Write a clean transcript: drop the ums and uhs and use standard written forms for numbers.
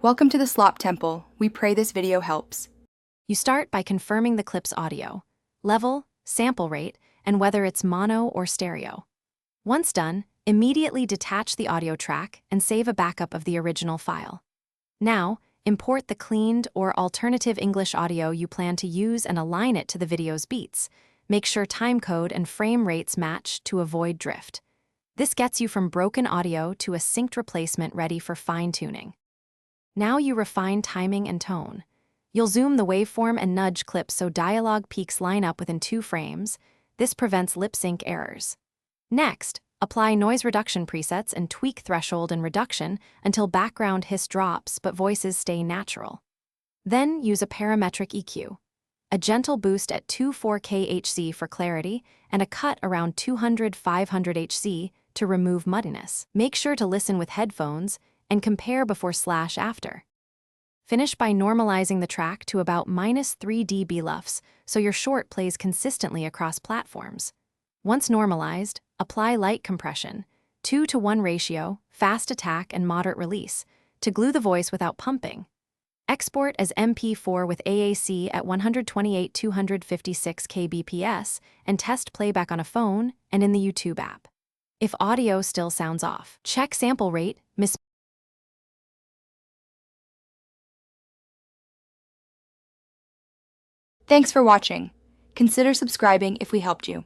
Welcome to the Slop Temple. We pray this video helps. You start by confirming the clip's audio, level, sample rate, and whether it's mono or stereo. Once done, immediately detach the audio track and save a backup of the original file. Now, import the cleaned or alternative English audio you plan to use and align it to the video's beats. Make sure timecode and frame rates match to avoid drift. This gets you from broken audio to a synced replacement ready for fine-tuning. Now you refine timing and tone. You'll zoom the waveform and nudge clips so dialogue peaks line up within 2 frames. This prevents lip-sync errors. Next, apply noise reduction presets and tweak threshold and reduction until background hiss drops but voices stay natural. Then use a parametric EQ. A gentle boost at 2.4K Hz for clarity and a cut around 200-500 Hz to remove muddiness. Make sure to listen with headphones and compare before/after. Finish by normalizing the track to about -3 dB LUFS so your short plays consistently across platforms. Once normalized, apply light compression, 2:1 ratio, fast attack and moderate release, to glue the voice without pumping. Export as MP4 with AAC at 128-256 kbps and test playback on a phone and in the YouTube app. If audio still sounds off, check sample rate, Thanks for watching. Consider subscribing if we helped you.